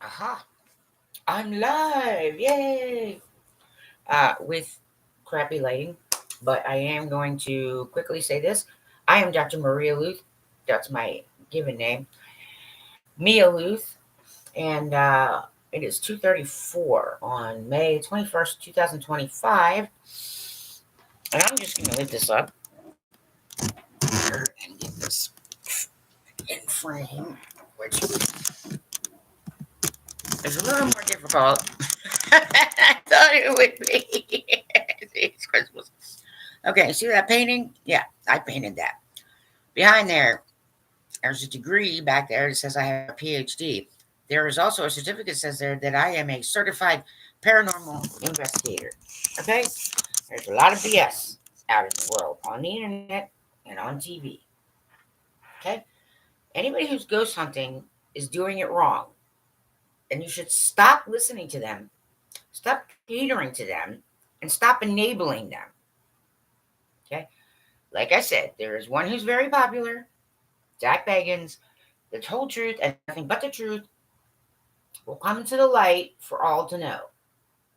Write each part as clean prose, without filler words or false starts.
Aha, I'm live. Yay. With crappy lighting, but I am going to quickly say this. I am Dr. Maria Lueth. That's my given name. Mia Lueth. And it is 2:34 on May 21st, 2025. And I'm just going to lift this up here and get this in frame, which is a little more difficult than I thought it would be. It's Christmas. Okay, see that painting? Yeah, I painted that. Behind there's a degree back there that says I have a PhD. There is also a certificate that says there that I am a certified paranormal investigator. Okay? There's a lot of BS out in the world on the internet and on TV. Okay? Anybody who's ghost hunting is doing it wrong. And you should stop listening to them, stop catering to them, and stop enabling them. Okay? Like I said, there is one who's very popular, Jack Bagans. The whole truth and nothing but the truth will come into the light for all to know.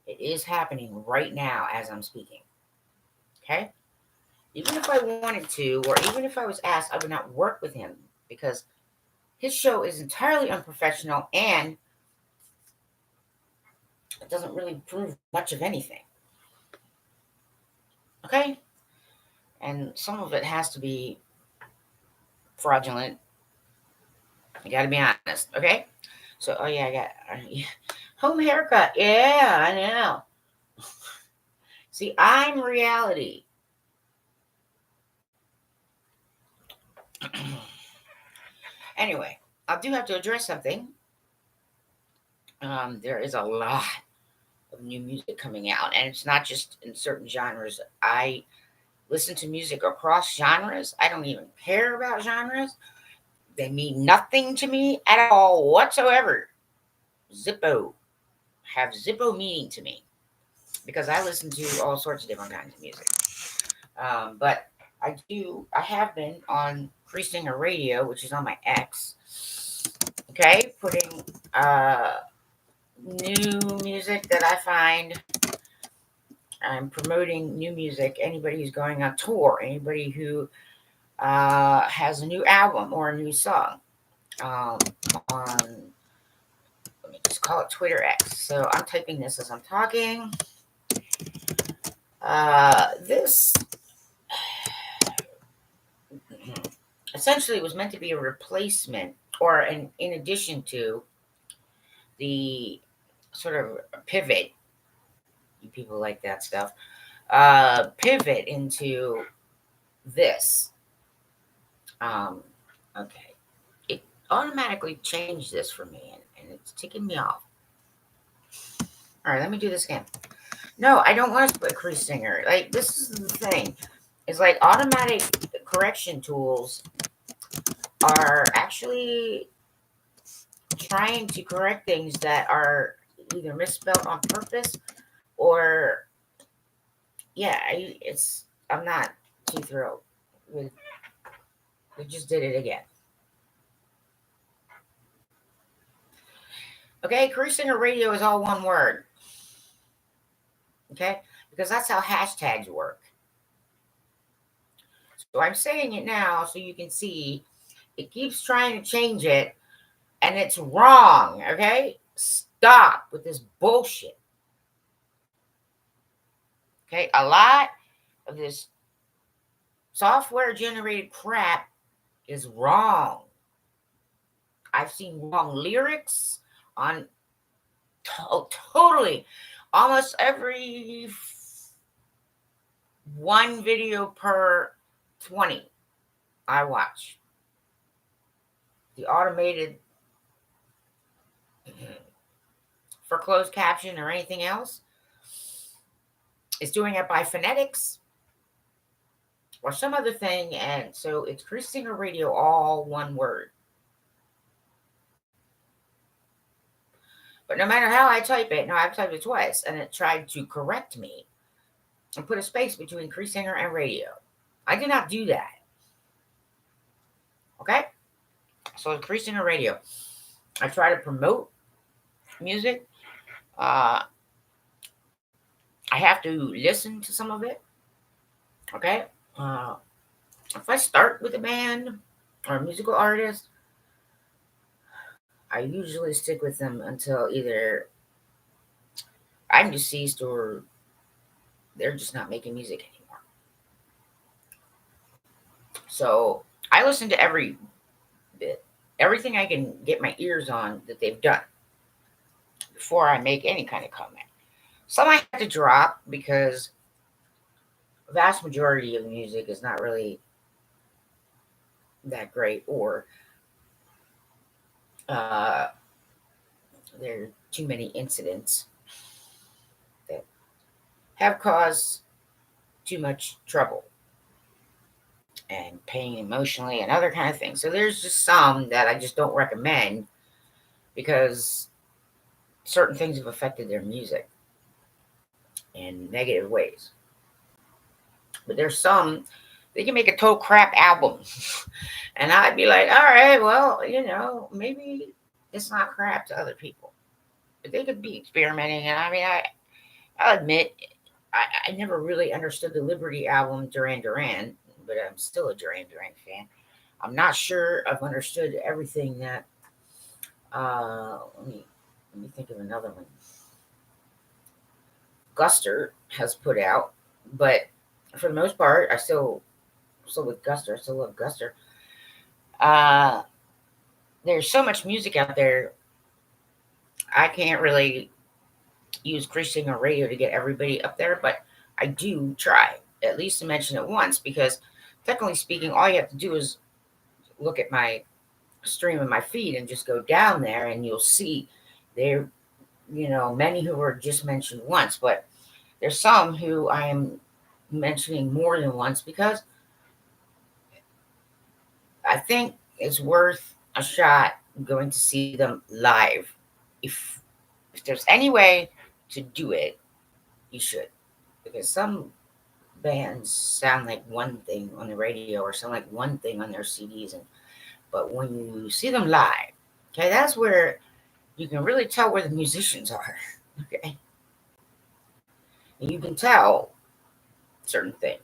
It is happening right now as I'm speaking. Okay? Even if I wanted to, or even if I was asked, I would not work with him because his show is entirely unprofessional and it doesn't really prove much of anything. Okay? And some of it has to be fraudulent. I gotta be honest. Okay? So, oh yeah, I got home haircut. Yeah, I know. See, I'm reality. Anyway, I do have to address something. There is a lot of new music coming out, and it's not just in certain genres. I listen to music across genres. I don't even care about genres. They mean nothing to me at all whatsoever. Zippo. Have zippo meaning to me because I listen to all sorts of different kinds of music. But I have been on Creasesinger Radio, which is on my X. Okay, putting new music that I find. I'm promoting new music. Anybody who's going on tour, anybody who has a new album or a new song on, let me just call it Twitter X. So I'm typing this as I'm talking. This essentially was meant to be a replacement or in addition to the sort of pivot. You people like that stuff. Pivot into this. Okay. It automatically changed this for me and it's ticking me off. All right, let me do this again. No, I don't want to put Creasesinger. Like, this is the thing. It's like automatic correction tools are actually trying to correct things that are either misspelled on purpose or, yeah, I'm not too thrilled with, we just did it again. Okay, Creasesinger Radio is all one word. Okay, because that's how hashtags work. So I'm saying it now so you can see it keeps trying to change it and it's wrong. Okay, stop with this bullshit. Okay, a lot of this software generated crap is wrong. I've seen wrong lyrics on totally almost every one video per 20 I watch. The automated for closed caption or anything else is doing it by phonetics or some other thing. And so it's Creasesinger Radio, all one word. But no matter how I type it, now I've typed it twice, and it tried to correct me and put a space between Creasesinger and radio. I did not do that. Okay? So it's Creasesinger Radio. I try to promote music. Uh, I have to listen to some of it. Okay. Uh, if I start with a band or a musical artist, I usually stick with them until either I'm deceased or they're just not making music anymore. So I listen to every bit, everything I can get my ears on that they've done before I make any kind of comment. Some I have to drop because the vast majority of the music is not really that great, or uh, there are too many incidents that have caused too much trouble and pain emotionally and other kind of things. So there's just some that I just don't recommend because certain things have affected their music in negative ways. But there's some they can make a total crap album, and I'd be like, all right, well, maybe it's not crap to other people, but they could be experimenting. And I mean, I'll admit, I never really understood the Liberty album, Duran Duran, but I'm still a Duran Duran fan. I'm not sure I've understood everything that. Let me think of another one. Guster has put out, but for the most part, still with Guster. I still love Guster. Uh, there's so much music out there. I can't really use Creasesinger radio to get everybody up there, but I do try at least to mention it once because, technically speaking, all you have to do is look at my stream of my feed and just go down there, and you'll see there, many who were just mentioned once, but there's some who I am mentioning more than once because I think it's worth a shot going to see them live. If there's any way to do it, you should. Because some bands sound like one thing on the radio or sound like one thing on their CDs, but when you see them live, okay, that's where you can really tell where the musicians are. Okay, and you can tell certain things.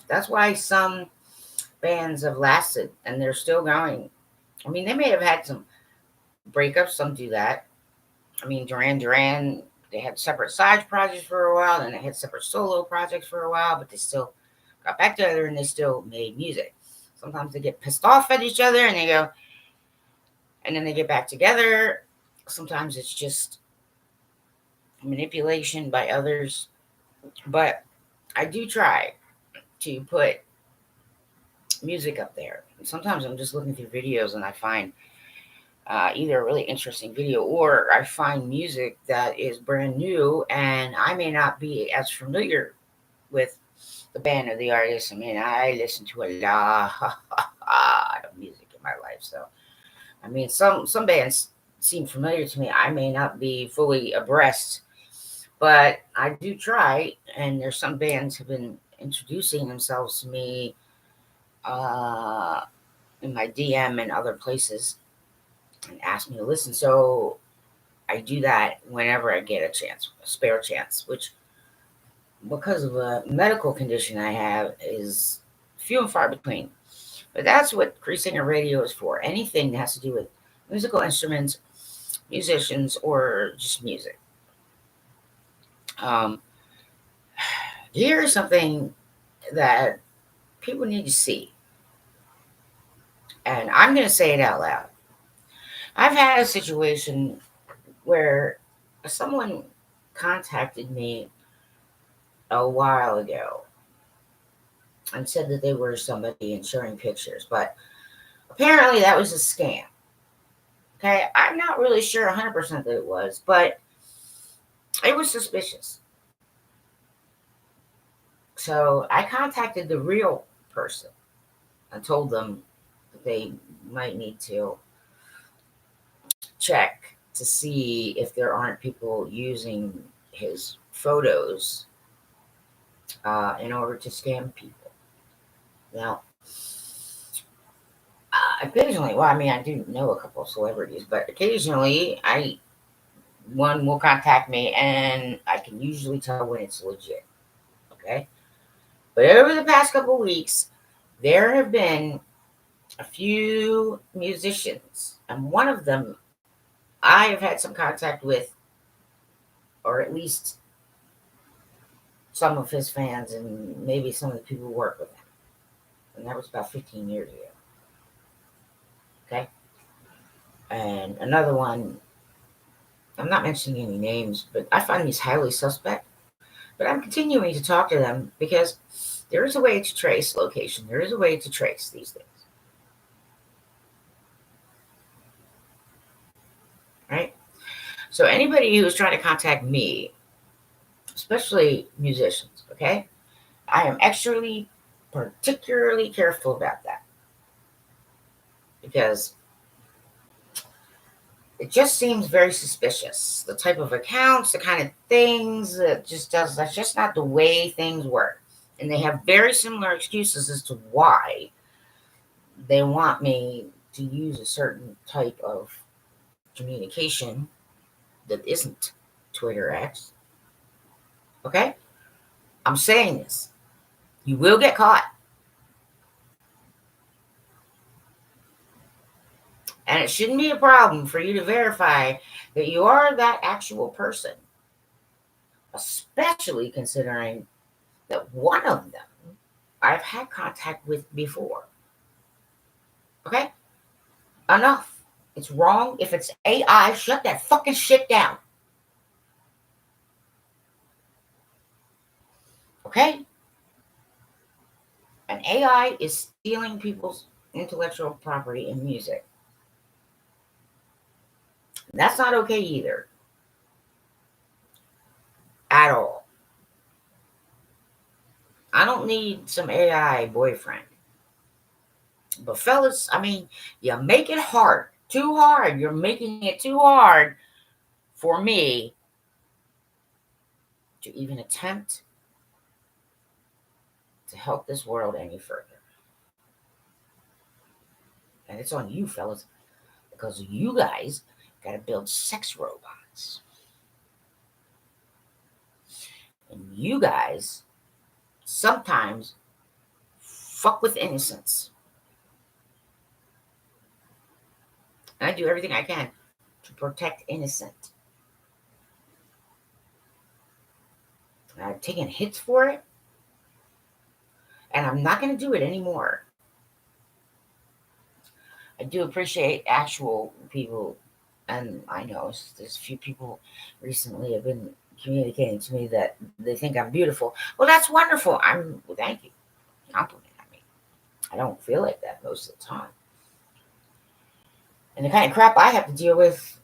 That's why some bands have lasted and they're still going. I mean, they may have had some breakups. Some do that. I mean, Duran Duran, they had separate side projects for a while, then they had separate solo projects for a while, but they still got back together and they still made music. Sometimes they get pissed off at each other and they go, and then they get back together. Sometimes it's just manipulation by others. But I do try to put music up there. Sometimes I'm just looking through videos and I find either a really interesting video or I find music that is brand new and I may not be as familiar with the band or the artist. I mean, I listen to a lot of music in my life. So, I mean, some bands seem familiar to me. I may not be fully abreast, but I do try. And there's some bands have been introducing themselves to me uh, in my DM and other places and ask me to listen. So I do that whenever I get a chance, a spare chance, which because of a medical condition I have is few and far between. But that's what Creasesinger radio is for. Anything that has to do with musical instruments, musicians, or just music. Um, Here's something that people need to see, and I'm going to say it out loud. I've had a situation where someone contacted me a while ago and said that they were somebody and sharing pictures, but apparently that was a scam. Okay, I'm not really sure 100% that it was, but it was suspicious. So I contacted the real person and told them that they might need to check to see if there aren't people using his photos in order to scam people. Now, occasionally, well, I mean, I do know a couple of celebrities, but occasionally I one will contact me, and I can usually tell when it's legit. Okay? But over the past couple of weeks, there have been a few musicians, and one of them I have had some contact with, or at least some of his fans, and maybe some of the people who work with him. And that was about 15 years ago. Okay? And another one, I'm not mentioning any names, but I find these highly suspect. But I'm continuing to talk to them because there is a way to trace location. There is a way to trace these things. Right? So anybody who's trying to contact me, especially musicians, okay? I am particularly careful about that. Because it just seems very suspicious. The type of accounts, the kind of things that's just not the way things work. And they have very similar excuses as to why they want me to use a certain type of communication that isn't Twitter X. Okay? I'm saying this. You will get caught. And it shouldn't be a problem for you to verify that you are that actual person. Especially considering that one of them I've had contact with before. Okay? Enough. It's wrong. If it's AI, shut that fucking shit down. Okay? An AI is stealing people's intellectual property in music. And that's not okay either. At all. I don't need some AI boyfriend. But fellas, I mean, you make it hard. Too hard. You're making it too hard for me to even attempt to help this world any further. And it's on you, fellas, because you guys got to build sex robots. And you guys sometimes fuck with innocence. And I do everything I can to protect innocent. And I've taken hits for it, and I'm not going to do it anymore. I do appreciate actual people, and I know there's a few people recently have been communicating to me that they think I'm beautiful. Well, that's wonderful. Thank you. Compliment. I mean, I don't feel like that most of the time. And the kind of crap I have to deal with,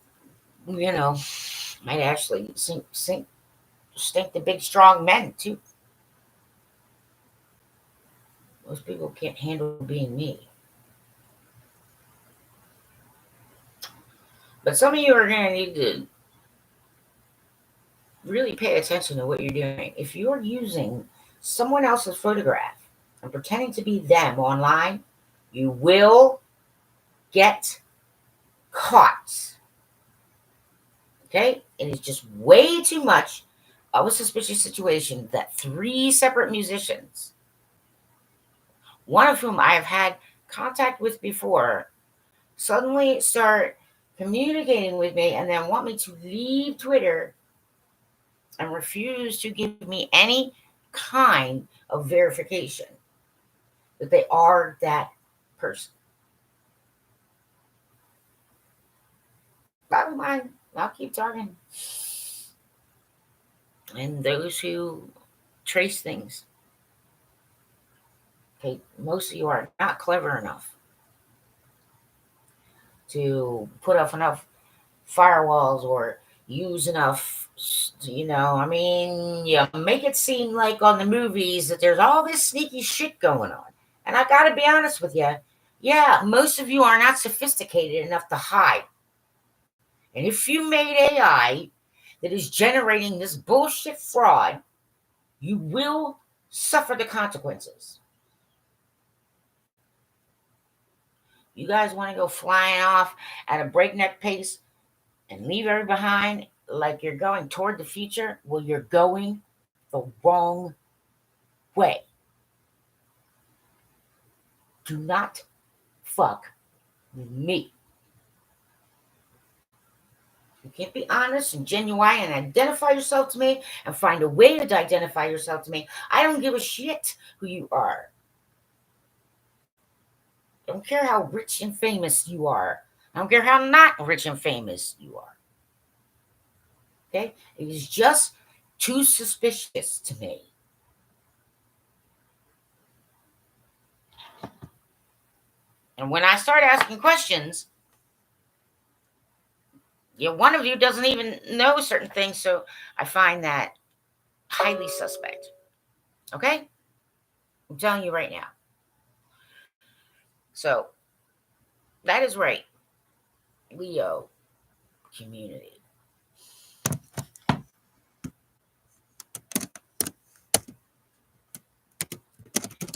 might actually stink the big strong men too. Most people can't handle being me. But some of you are going to need to really pay attention to what you're doing. If you're using someone else's photograph and pretending to be them online, you will get caught. Okay? It is just way too much of a suspicious situation that 3 separate musicians, one of whom I have had contact with before, suddenly start communicating with me and then want me to leave Twitter and refuse to give me any kind of verification that they are that person. I don't mind. I'll keep talking. And those who trace things, okay, most of you are not clever enough to put up enough firewalls or use enough, you make it seem like on the movies that there's all this sneaky shit going on. And I gotta be honest with you, yeah, most of you are not sophisticated enough to hide. And if you made AI that is generating this bullshit fraud, you will suffer the consequences. You guys want to go flying off at a breakneck pace and leave everybody behind like you're going toward the future, well, you're going the wrong way. Do not fuck with me. You can't be honest and genuine and identify yourself to me and find a way to identify yourself to me. I don't give a shit who you are. I don't care how rich and famous you are. I don't care how not rich and famous you are. Okay? It is just too suspicious to me. And when I start asking questions, one of you doesn't even know certain things, so I find that highly suspect. Okay? I'm telling you right now. So, that is right. Leo community.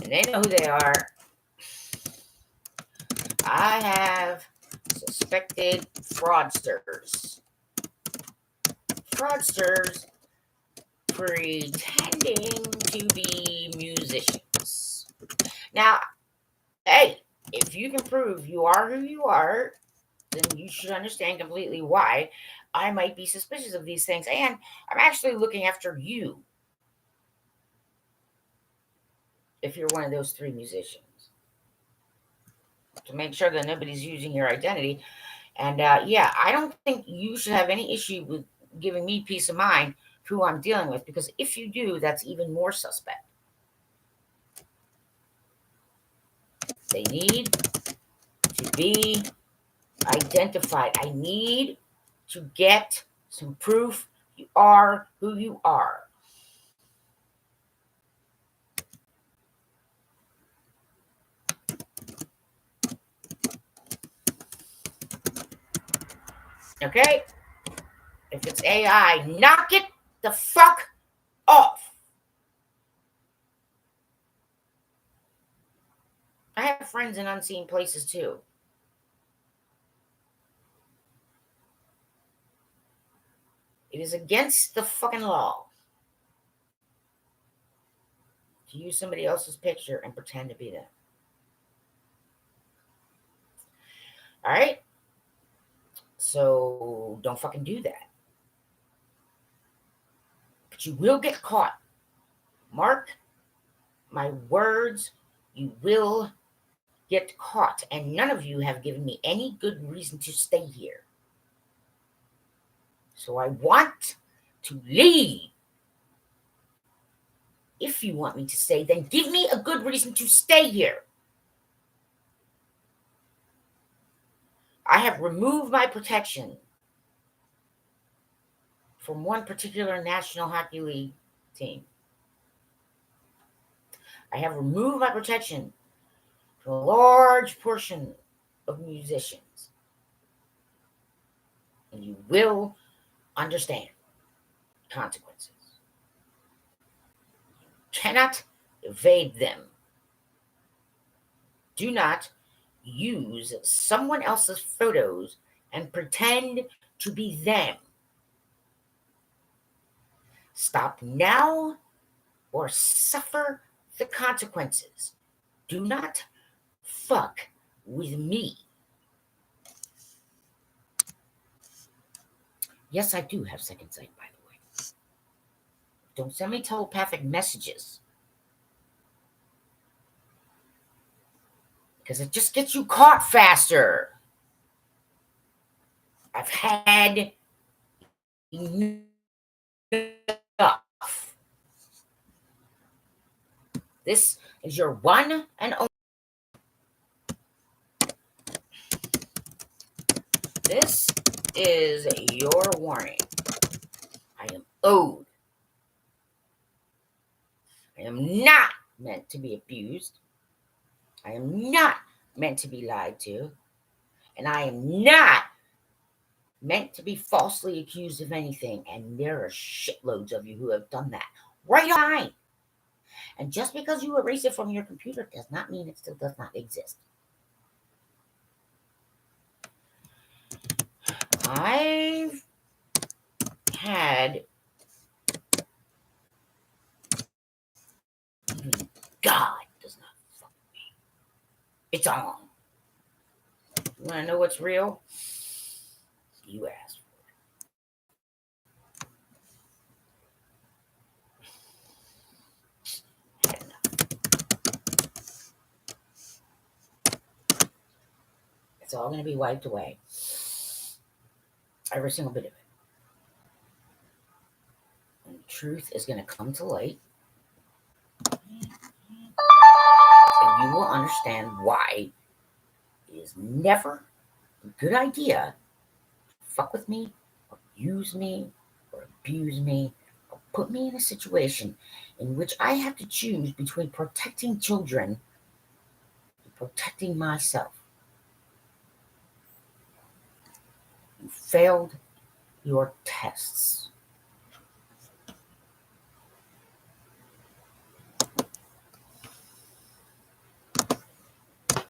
And they know who they are. I have suspected fraudsters. Fraudsters pretending to be musicians. Now, hey, if you can prove you are who you are, then you should understand completely why I might be suspicious of these things. And I'm actually looking after you if you're one of those three musicians, to make sure that nobody's using your identity. And I don't think you should have any issue with giving me peace of mind who I'm dealing with, because if you do, that's even more suspect. They need to be identified. I need to get some proof you are who you are. Okay? If it's AI, knock it the fuck off. I have friends in unseen places too. It is against the fucking law to use somebody else's picture and pretend to be them. All right? So don't fucking do that. But you will get caught. Mark my words, you will get caught. And none of you have given me any good reason to stay here. So I want to leave. If you want me to stay, then give me a good reason to stay here. I have removed my protection from one particular National Hockey League team. I have removed my protection from a large portion of musicians. And you will understand consequences. You cannot evade them. Do not use someone else's photos and pretend to be them. Stop now or suffer the consequences. Do not fuck with me. Yes, I do have second sight, by the way. Don't send me telepathic messages, because it just gets you caught faster. I've had enough. This is your one and only. This is your warning. I am owed. I am not meant to be abused. I am not meant to be lied to. And I am not meant to be falsely accused of anything. And there are shitloads of you who have done that. Right on. And just because you erase it from your computer does not mean it still does not exist. I've had God does not fuck me. It's on. You want to know what's real? You asked for it. It's all going to be wiped away. Every single bit of it. And the truth is going to come to light. And you will understand why it is never a good idea to fuck with me, or use me, or abuse me, or put me in a situation in which I have to choose between protecting children and protecting myself. You failed your tests.